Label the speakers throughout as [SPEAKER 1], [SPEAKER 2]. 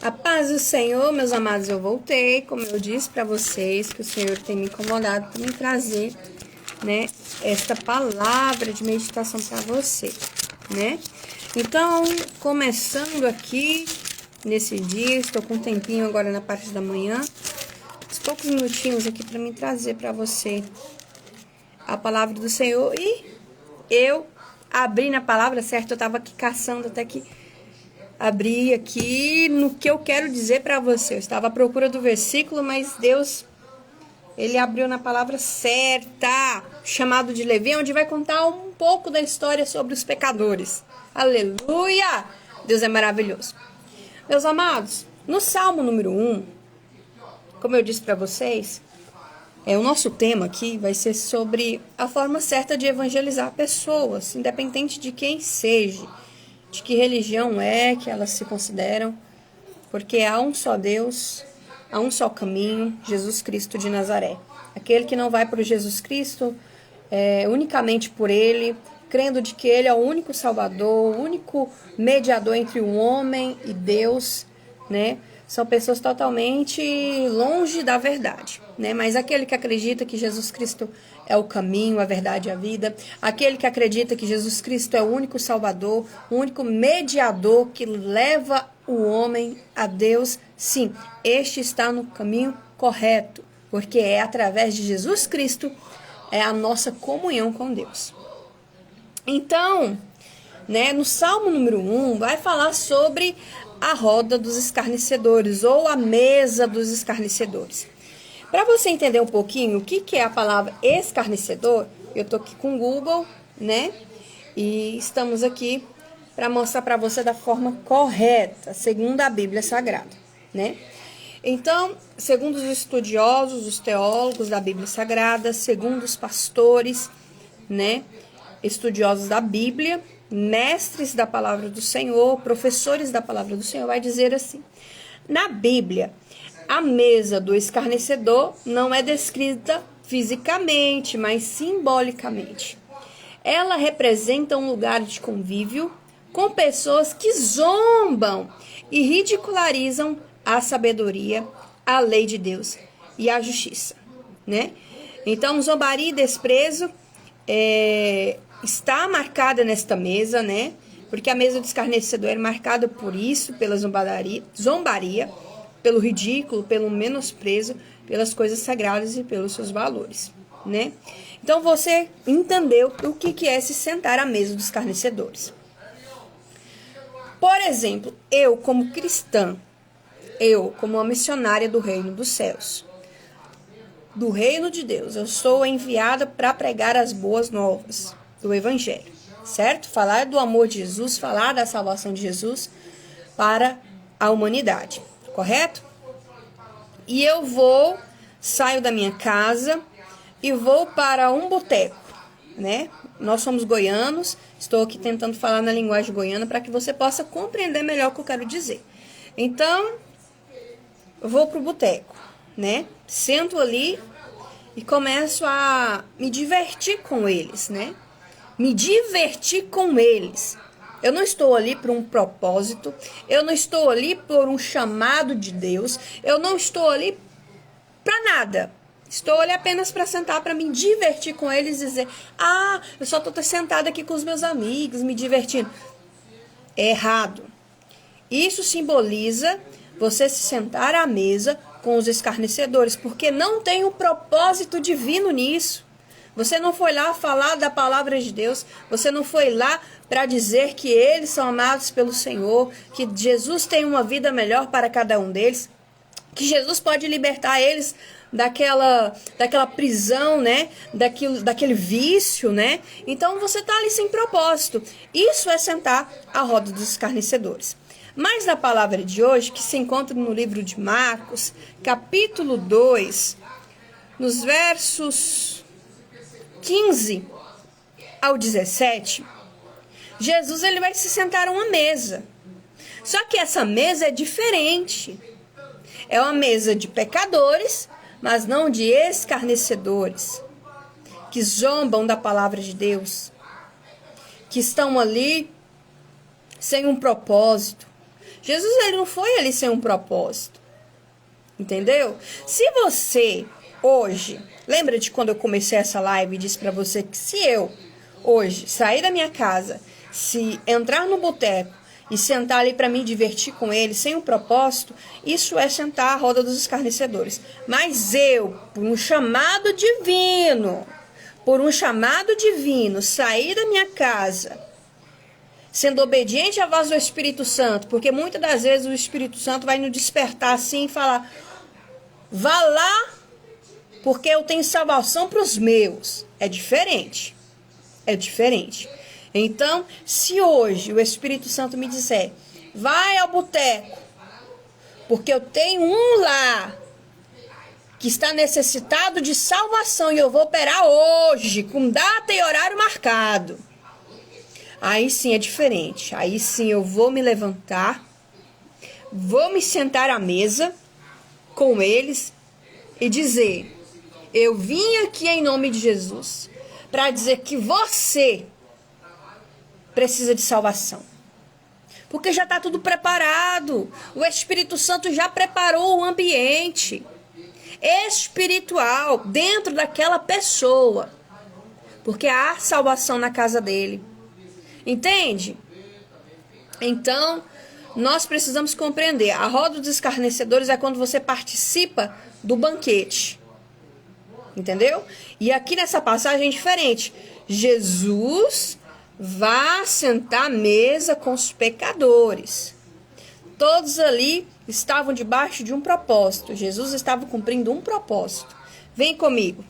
[SPEAKER 1] A paz do Senhor, meus amados, eu voltei, como eu disse para vocês, que o Senhor tem me incomodado para me trazer, né, esta palavra de meditação para você, né? Então, começando aqui nesse dia, estou com um tempinho agora na parte da manhã, uns poucos minutinhos aqui para me trazer para você a palavra do Senhor. E eu abri na palavra, certo? Eu estava aqui caçando até que abri aqui no que eu quero dizer para você. Eu estava à procura do versículo, mas Deus, Ele abriu na palavra certa, chamado de Levi, onde vai contar um pouco da história sobre os pecadores. Aleluia! Deus é maravilhoso. Meus amados, no Salmo número 1, como eu disse para vocês, o nosso tema aqui vai ser sobre a forma certa de evangelizar pessoas, independente de quem seja, de que religião é que elas se consideram, porque há um só Deus, há um só caminho, Jesus Cristo de Nazaré. Aquele que não vai para o Jesus Cristo unicamente por Ele, crendo de que Ele é o único Salvador, o único mediador entre o homem e Deus, né? São pessoas totalmente longe da verdade, né? Mas aquele que acredita que Jesus Cristo é o caminho, a verdade e a vida, aquele que acredita que Jesus Cristo é o único Salvador, o único mediador que leva o homem a Deus, sim, este está no caminho correto, porque é através de Jesus Cristo a nossa comunhão com Deus. Então, né, no Salmo número 1 vai falar sobre a roda dos escarnecedores ou a mesa dos escarnecedores. Para você entender um pouquinho o que é a palavra escarnecedor, eu tô aqui com o Google, né? E estamos aqui para mostrar para você da forma correta, segundo a Bíblia Sagrada, né? Então, segundo os estudiosos, os teólogos da Bíblia Sagrada, segundo os pastores, né, estudiosos da Bíblia, mestres da palavra do Senhor, professores da palavra do Senhor, vai dizer assim: na Bíblia, a mesa do escarnecedor não é descrita fisicamente, mas simbolicamente. Ela representa um lugar de convívio com pessoas que zombam e ridicularizam a sabedoria, a lei de Deus e a justiça, né? Então, zombaria e desprezo está marcada nesta mesa, né? Porque a mesa do escarnecedor é marcada por isso, pela zombaria, pelo ridículo, pelo menosprezo, pelas coisas sagradas e pelos seus valores, né? Então você entendeu o que é se sentar à mesa dos escarnecedores. Por exemplo, eu como cristã, eu como uma missionária do reino dos céus, do reino de Deus, eu sou enviada para pregar as boas novas do Evangelho, certo? Falar do amor de Jesus, falar da salvação de Jesus para a humanidade, correto? E eu saio da minha casa e vou para um boteco, né? Nós somos goianos, estou aqui tentando falar na linguagem goiana para que você possa compreender melhor o que eu quero dizer. Então, eu vou para o boteco, né? Sento ali e começo a me divertir com eles, né? Me divertir com eles. Eu não estou ali por um propósito, eu não estou ali por um chamado de Deus, eu não estou ali para nada. Estou ali apenas para sentar, para me divertir com eles e dizer: ah, eu só estou sentada aqui com os meus amigos, me divertindo. É errado. Isso simboliza você se sentar à mesa com os escarnecedores, porque não tem um propósito divino nisso. Você não foi lá falar da palavra de Deus, você não foi lá para dizer que eles são amados pelo Senhor, que Jesus tem uma vida melhor para cada um deles, que Jesus pode libertar eles daquela prisão, né? Daquele vício, né? Então você está ali sem propósito. Isso é sentar à roda dos escarnecedores. Mas na palavra de hoje, que se encontra no livro de Marcos, capítulo 2, nos versos 15 ao 17, Jesus ele vai se sentar a uma mesa. Só que essa mesa é diferente. É uma mesa de pecadores, mas não de escarnecedores, que zombam da palavra de Deus, que estão ali sem um propósito, Jesus, ele não foi ali sem um propósito. Entendeu? Se você hoje, lembra de quando eu comecei essa live e disse pra você que se eu hoje sair da minha casa, se entrar no boteco e sentar ali pra me divertir com ele sem um propósito, isso é sentar à roda dos escarnecedores. Mas eu, por um chamado divino, sair da minha casa, sendo obediente à voz do Espírito Santo, porque muitas das vezes o Espírito Santo vai nos despertar assim e falar: vá lá, porque eu tenho salvação para os meus. É diferente. É diferente. Então, se hoje o Espírito Santo me disser: vai ao boteco, porque eu tenho um lá que está necessitado de salvação e eu vou operar hoje, com data e horário marcado. Aí sim é diferente. Aí sim eu vou me levantar, vou me sentar à mesa com eles e dizer: eu vim aqui em nome de Jesus para dizer que você precisa de salvação. Porque já está tudo preparado. O Espírito Santo já preparou o ambiente espiritual dentro daquela pessoa. Porque há salvação na casa dele. Entende? Então, nós precisamos compreender. A roda dos escarnecedores é quando você participa do banquete. Entendeu? E aqui nessa passagem é diferente. Jesus vai sentar à mesa com os pecadores. Todos ali estavam debaixo de um propósito. Jesus estava cumprindo um propósito. Vem comigo.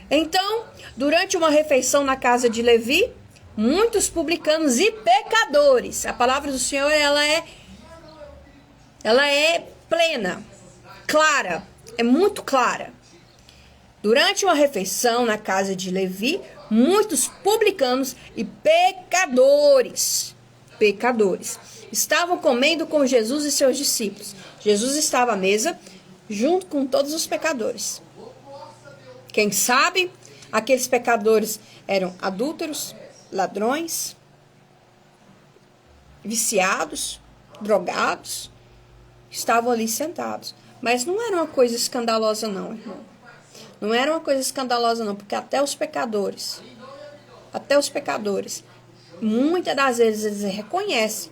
[SPEAKER 1] Então, durante uma refeição na casa de Levi, muitos publicanos e pecadores. A palavra do Senhor, ela é plena, clara, é muito clara. Durante uma refeição na casa de Levi, muitos publicanos e pecadores estavam comendo com Jesus e seus discípulos. Jesus estava à mesa junto com todos os pecadores. Quem sabe, aqueles pecadores eram adúlteros, ladrões, viciados, drogados, estavam ali sentados. Mas não era uma coisa escandalosa não, irmão. Não era uma coisa escandalosa não, porque até os pecadores, muitas das vezes eles reconhecem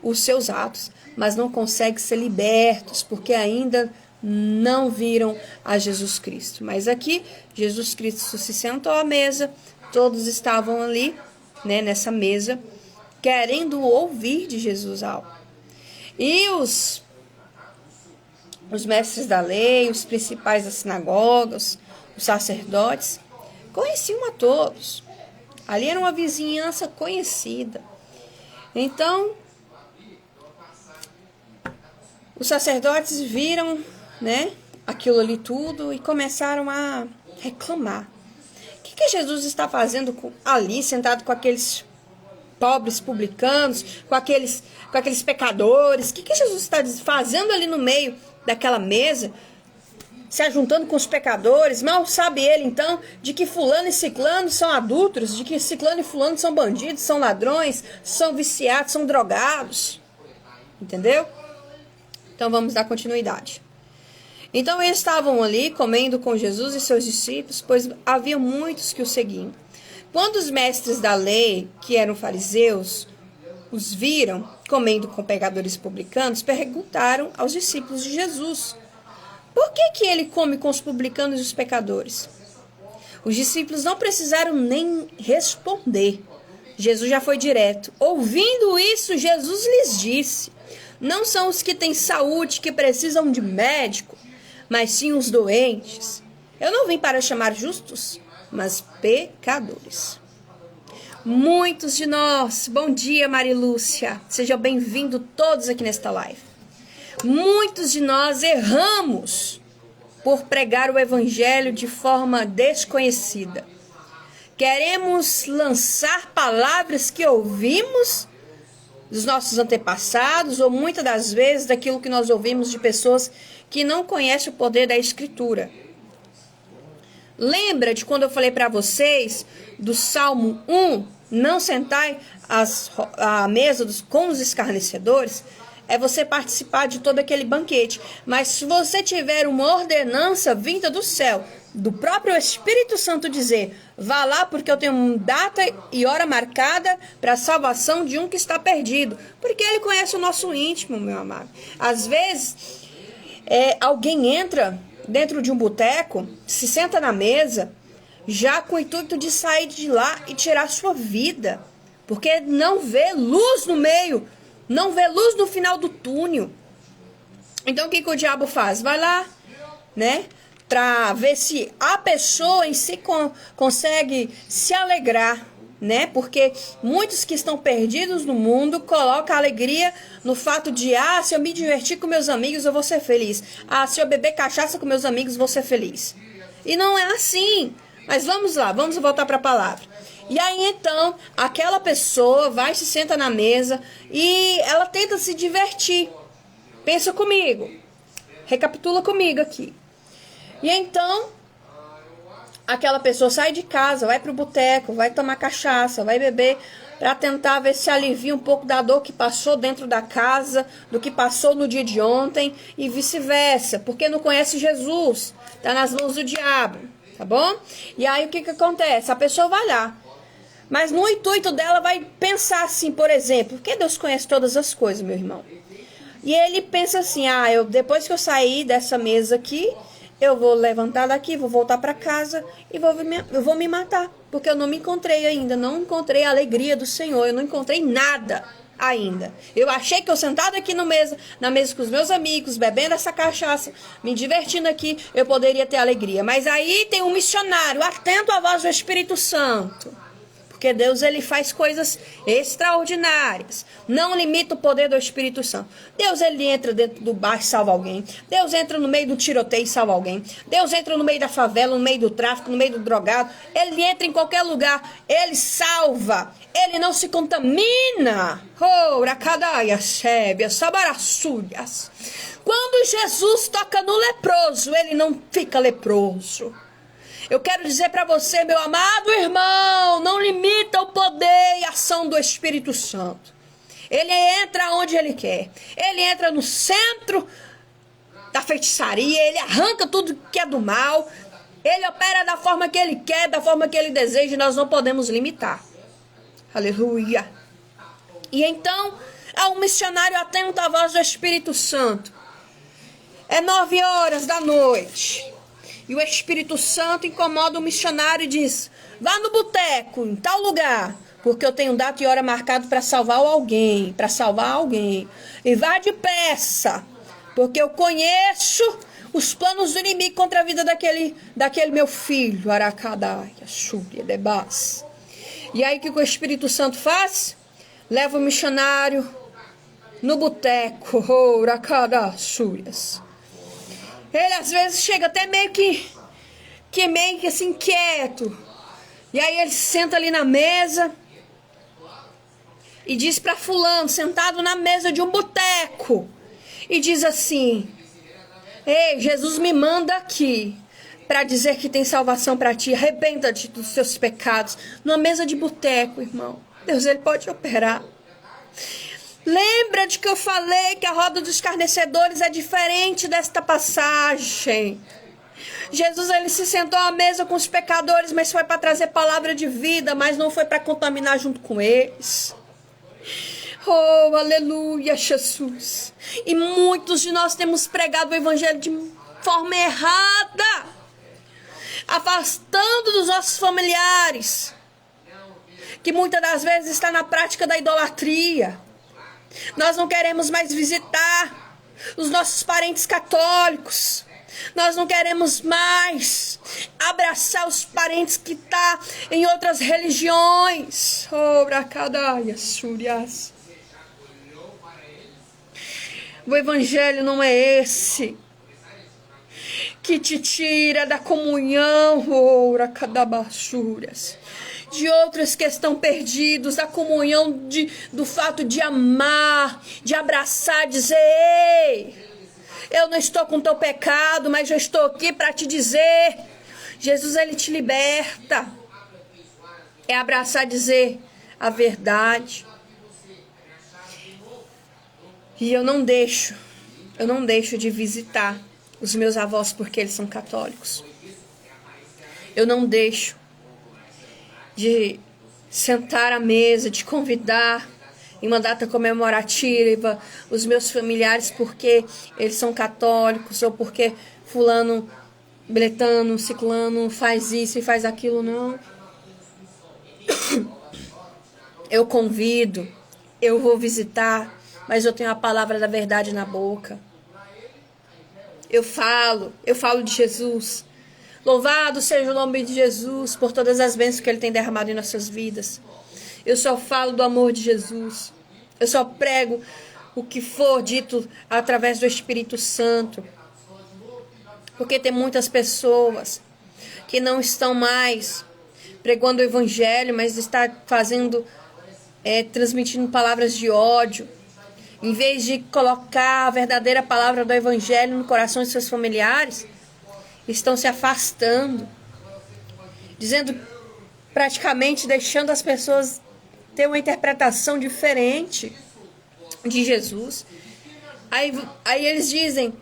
[SPEAKER 1] os seus atos, mas não conseguem ser libertos, porque ainda não viram a Jesus Cristo. Mas aqui, Jesus Cristo se sentou à mesa, todos estavam ali, né, nessa mesa, querendo ouvir de Jesus algo. E os mestres da lei, os principais das sinagogas, os sacerdotes, conheciam a todos. Ali era uma vizinhança conhecida. Então, os sacerdotes viram, né, aquilo ali tudo e começaram a reclamar. O que Jesus está fazendo ali, sentado com aqueles pobres publicanos, com aqueles pecadores? O que Jesus está fazendo ali no meio daquela mesa, se ajuntando com os pecadores? Mal sabe ele, então, de que fulano e ciclano são adúlteros, de que ciclano e fulano são bandidos, são ladrões, são viciados, são drogados. Entendeu? Então, vamos dar continuidade. Então, eles estavam ali comendo com Jesus e seus discípulos, pois havia muitos que o seguiam. Quando os mestres da lei, que eram fariseus, os viram comendo com pecadores publicanos, perguntaram aos discípulos de Jesus: por que ele come com os publicanos e os pecadores? Os discípulos não precisaram nem responder. Jesus já foi direto. Ouvindo isso, Jesus lhes disse: não são os que têm saúde que precisam de médico, mas sim os doentes. Eu não vim para chamar justos, mas pecadores. Muitos de nós, bom dia Marilúcia, sejam bem-vindos todos aqui nesta live. Muitos de nós erramos por pregar o evangelho de forma desconhecida. Queremos lançar palavras que ouvimos dos nossos antepassados, ou muitas das vezes daquilo que nós ouvimos de pessoas que não conhecem o poder da Escritura. Lembra de quando eu falei para vocês do Salmo 1, não sentai à mesa com os escarnecedores? é você participar de todo aquele banquete. Mas se você tiver uma ordenança vinda do céu, do próprio Espírito Santo dizer, vá lá porque eu tenho uma data e hora marcada para a salvação de um que está perdido. Porque ele conhece o nosso íntimo, meu amado. Às vezes, alguém entra dentro de um boteco, se senta na mesa, já com o intuito de sair de lá e tirar sua vida. Porque não vê luz no meio, não vê luz no final do túnel. Então o que o diabo faz? Vai lá, né? Para ver se a pessoa em si consegue se alegrar, né? Porque muitos que estão perdidos no mundo colocam a alegria no fato de, se eu me divertir com meus amigos, eu vou ser feliz. Se eu beber cachaça com meus amigos, vou ser feliz. E não é assim. Mas vamos lá, vamos voltar para a palavra. E aí então, aquela pessoa vai, se senta na mesa e ela tenta se divertir. Pensa comigo. Recapitula comigo aqui. E então, aquela pessoa sai de casa, vai pro boteco, vai tomar cachaça, vai beber para tentar ver se alivia um pouco da dor que passou dentro da casa, do que passou no dia de ontem e vice-versa, porque não conhece Jesus, tá nas mãos do diabo, tá bom? E aí o que acontece? A pessoa vai lá, mas no intuito dela vai pensar assim, por exemplo, porque Deus conhece todas as coisas, meu irmão. E ele pensa assim, depois que eu sair dessa mesa aqui, eu vou levantar daqui, vou voltar para casa e eu vou me matar. Porque eu não me encontrei ainda, não encontrei a alegria do Senhor, eu não encontrei nada ainda. Eu achei que eu sentado aqui na mesa com os meus amigos, bebendo essa cachaça, me divertindo aqui, eu poderia ter alegria. Mas aí tem um missionário, atento à voz do Espírito Santo. Porque Deus, ele faz coisas extraordinárias. Não limita o poder do Espírito Santo. Deus, ele entra dentro do bar e salva alguém. Deus entra no meio do tiroteio e salva alguém. Deus entra no meio da favela, no meio do tráfico, no meio do drogado. Ele entra em qualquer lugar. Ele salva. Ele não se contamina. Quando Jesus toca no leproso, ele não fica leproso. Eu quero dizer para você, meu amado irmão, não limita o poder e a ação do Espírito Santo. Ele entra onde ele quer. Ele entra no centro da feitiçaria, ele arranca tudo que é do mal. Ele opera da forma que ele quer, da forma que ele deseja, e nós não podemos limitar. Aleluia. E então, há um missionário atento à voz do Espírito Santo. É 9 horas da noite. E o Espírito Santo incomoda o missionário e diz, vá no boteco, em tal lugar, porque eu tenho data e hora marcado para salvar alguém, E vá depressa, porque eu conheço os planos do inimigo contra a vida daquele meu filho, Aracadaia, Xúria, Debas. E aí o que o Espírito Santo faz? Leva o missionário no boteco, Aracada, Xúrias. Ele às vezes chega até meio que assim quieto. E aí ele senta ali na mesa e diz para fulano, sentado na mesa de um boteco, e diz assim: ei, Jesus me manda aqui para dizer que tem salvação para ti. Arrependa-te dos seus pecados. Numa mesa de boteco, irmão. Deus, ele pode operar. Lembra de que eu falei que a roda dos escarnecedores é diferente desta passagem. Jesus, ele se sentou à mesa com os pecadores, mas foi para trazer palavra de vida, mas não foi para contaminar junto com eles. Oh, aleluia, Jesus. E muitos de nós temos pregado o evangelho de forma errada, afastando dos nossos familiares, que muitas das vezes está na prática da idolatria. Nós não queremos mais visitar os nossos parentes católicos. Nós não queremos mais abraçar os parentes que estão em outras religiões. O evangelho não é esse que te tira da comunhão, de outros que estão perdidos, da comunhão do fato de amar, de abraçar, dizer: ei, eu não estou com teu pecado, mas eu estou aqui para te dizer. Jesus, ele te liberta. É abraçar, dizer a verdade. E eu não deixo de visitar os meus avós porque eles são católicos. Eu não deixo de sentar à mesa, de convidar em uma data comemorativa os meus familiares porque eles são católicos ou porque fulano, beltrano, ciclano faz isso e faz aquilo, não. Eu convido, eu vou visitar, mas eu tenho a palavra da verdade na boca. Eu falo de Jesus. Louvado seja o nome de Jesus por todas as bênçãos que Ele tem derramado em nossas vidas. Eu só falo do amor de Jesus. Eu só prego o que for dito através do Espírito Santo. Porque tem muitas pessoas que não estão mais pregando o Evangelho, mas está transmitindo palavras de ódio. Em vez de colocar a verdadeira palavra do Evangelho no coração de seus familiares, estão se afastando, praticamente deixando as pessoas ter uma interpretação diferente de Jesus. Aí eles dizem,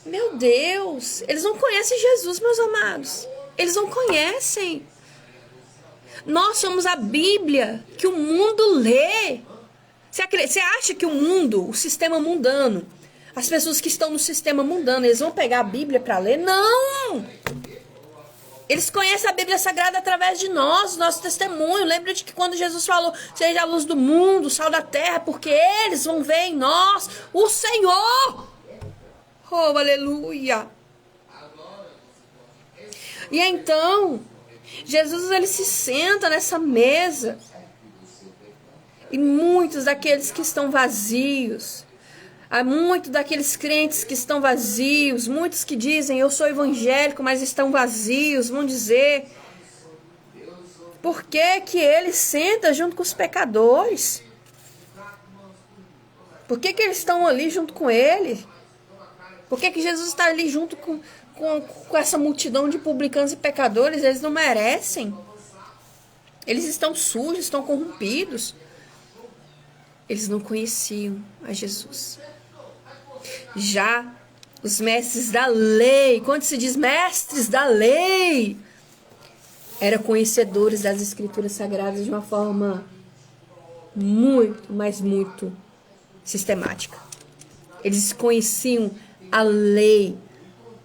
[SPEAKER 1] meu Deus, eles não conhecem Jesus, meus amados. Eles não conhecem. Nós somos a Bíblia que o mundo lê. Você acha que o mundo, o sistema mundano, as pessoas que estão no sistema mundano, eles vão pegar a Bíblia para ler? Não! Eles conhecem a Bíblia Sagrada através de nós, nosso testemunho. Lembra de que quando Jesus falou, seja a luz do mundo, o sal da terra, porque eles vão ver em nós o Senhor. Oh, aleluia! E então, Jesus, ele se senta nessa mesa. E muitos daqueles que estão vazios, há muitos daqueles crentes que estão vazios, muitos que dizem, eu sou evangélico, mas estão vazios, vão dizer, por que que ele senta junto com os pecadores? Por que que eles estão ali junto com ele? Por que que Jesus está ali junto com essa multidão de publicanos e pecadores? Eles não merecem. Eles estão sujos, estão corrompidos. Eles não conheciam a Jesus. Já os mestres da lei, quando se diz mestres da lei, eram conhecedores das Escrituras Sagradas de uma forma muito, mas muito sistemática. Eles conheciam a lei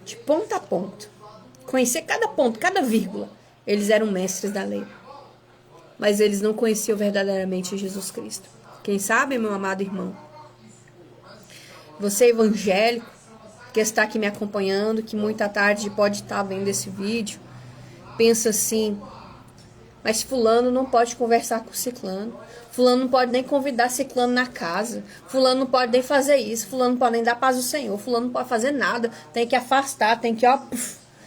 [SPEAKER 1] de ponta a ponta. Conhecer cada ponto, cada vírgula. Eles eram mestres da lei. Mas eles não conheciam verdadeiramente Jesus Cristo. Quem sabe, meu amado irmão, você evangélico, que está aqui me acompanhando, que muita tarde pode estar vendo esse vídeo, pensa assim, mas fulano não pode conversar com ciclano, fulano não pode nem convidar ciclano na casa, fulano não pode nem fazer isso, fulano não pode nem dar paz ao Senhor, fulano não pode fazer nada, tem que afastar, tem que,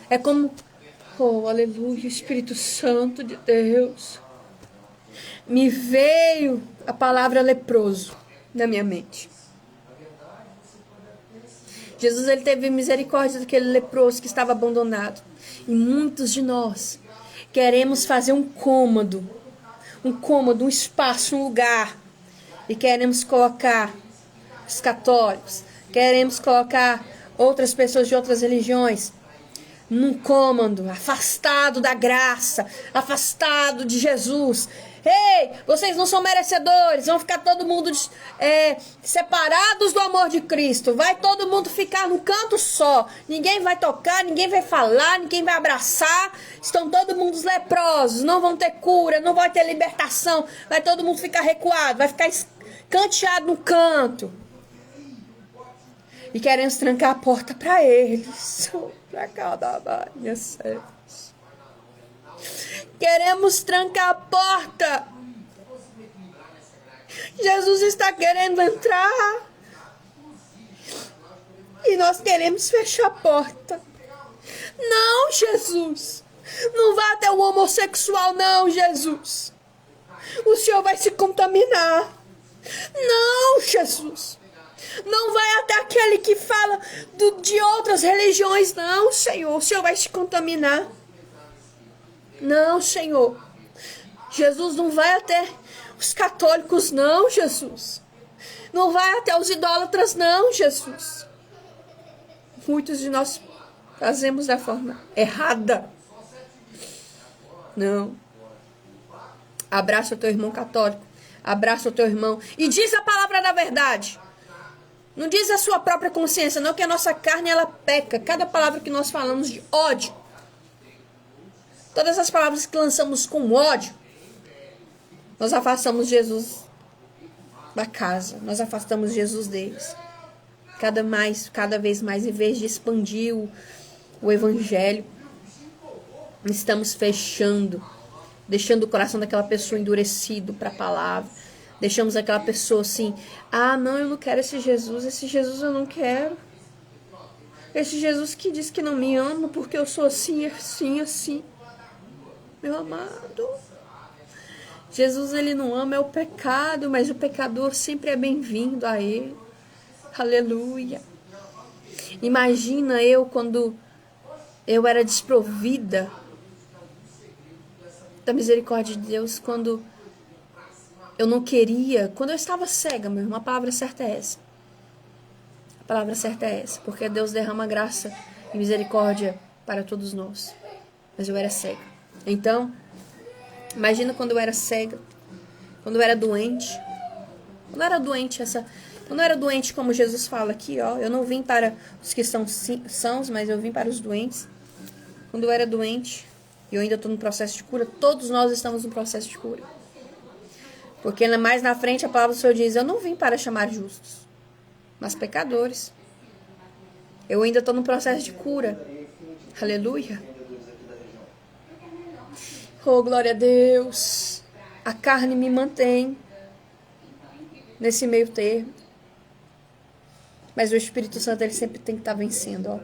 [SPEAKER 1] é como, oh, aleluia, Espírito Santo de Deus. Me veio a palavra leproso na minha mente. Jesus, ele teve misericórdia daquele leproso que estava abandonado. E muitos de nós queremos fazer um cômodo, um espaço, um lugar. E queremos colocar os católicos, queremos colocar outras pessoas de outras religiões num cômodo, afastado da graça, afastado de Jesus. Ei, vocês não são merecedores, vão ficar todo mundo separados do amor de Cristo. Vai todo mundo ficar num canto só. Ninguém vai tocar, ninguém vai falar, ninguém vai abraçar. Estão todo mundo leprosos, não vão ter cura, não vai ter libertação. Vai todo mundo ficar recuado, vai ficar canteado no canto. E queremos trancar a porta para eles. Para cada minha serva. Queremos trancar a porta. Jesus está querendo entrar. E nós queremos fechar a porta. Não, Jesus. Não vá até o homossexual, não, Jesus. O Senhor vai se contaminar. Não, Jesus. Não vai até aquele que fala de outras religiões, não, Senhor. O Senhor vai se contaminar. Não, Senhor. Jesus não vai até os católicos, não, Jesus. Não vai até os idólatras, não, Jesus. Muitos de nós fazemos da forma errada. Não. Abraça o teu irmão católico. Abraça o teu irmão. E diz a palavra da verdade. Não diz a sua própria consciência, não, que a nossa carne, ela peca. Cada palavra que nós falamos de ódio. Todas as palavras que lançamos com ódio. Nós afastamos Jesus da casa. Nós afastamos Jesus deles. Cada vez mais, em vez de expandir o evangelho, estamos fechando, deixando o coração daquela pessoa endurecido para a palavra. Deixamos aquela pessoa assim, não, eu não quero esse Jesus eu não quero. Esse Jesus que diz que não me ama porque eu sou assim, assim, assim. Meu amado, Jesus, ele não ama, é o pecado, mas o pecador sempre é bem-vindo a ele. Aleluia. Imagina eu quando eu era desprovida da misericórdia de Deus, quando eu não queria, quando eu estava cega, meu irmão, a palavra certa é essa. A palavra certa é essa, porque Deus derrama graça e misericórdia para todos nós. Mas eu era cega. Então, imagina quando eu era cega, quando eu era doente. Quando eu era doente, como Jesus fala aqui, ó, eu não vim para os que são sãos, mas eu vim para os doentes. Quando eu era doente, e eu ainda estou no processo de cura, todos nós estamos no processo de cura. Porque mais na frente a palavra do Senhor diz, eu não vim para chamar justos, mas pecadores. Eu ainda estou no processo de cura. Aleluia. Oh, glória a Deus. A carne me mantém nesse meio termo. Mas o Espírito Santo, ele sempre tem que estar vencendo, ó.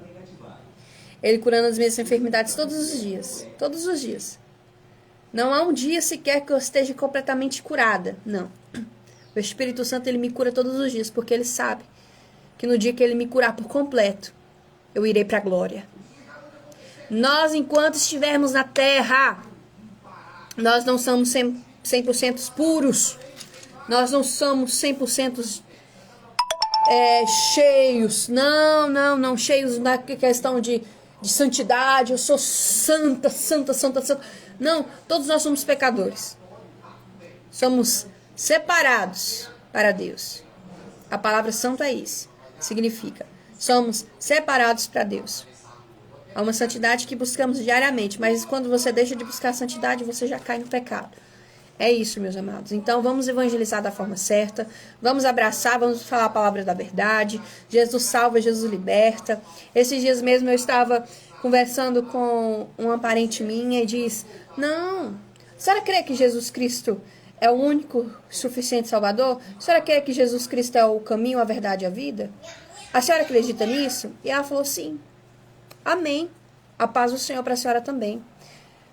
[SPEAKER 1] Ele curando as minhas enfermidades todos os dias. Todos os dias. Não há um dia sequer que eu esteja completamente curada. Não. O Espírito Santo, ele me cura todos os dias, porque ele sabe que no dia que ele me curar por completo, eu irei para a glória. Nós, enquanto estivermos na terra, nós não somos 100% puros. Nós não somos 100% cheios. Não. Cheios na questão de santidade. Eu sou santa. Não, todos nós somos pecadores. Somos separados para Deus. A palavra santo é isso. Significa, somos separados para Deus. Há uma santidade que buscamos diariamente, mas quando você deixa de buscar a santidade, você já cai no pecado. É isso, meus amados. Então, vamos evangelizar da forma certa, vamos abraçar, vamos falar a palavra da verdade. Jesus salva, Jesus liberta. Esses dias mesmo eu estava conversando com uma parente minha e diz, não, a senhora crê que Jesus Cristo é o único suficiente Salvador? A senhora crê que Jesus Cristo é o caminho, a verdade e a vida? A senhora acredita nisso? E ela falou, sim. Amém. A paz do Senhor para a senhora também.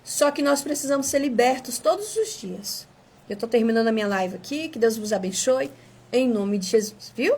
[SPEAKER 1] Só que nós precisamos ser libertos todos os dias. Eu estou terminando a minha live aqui. Que Deus vos abençoe. Em nome de Jesus. Viu?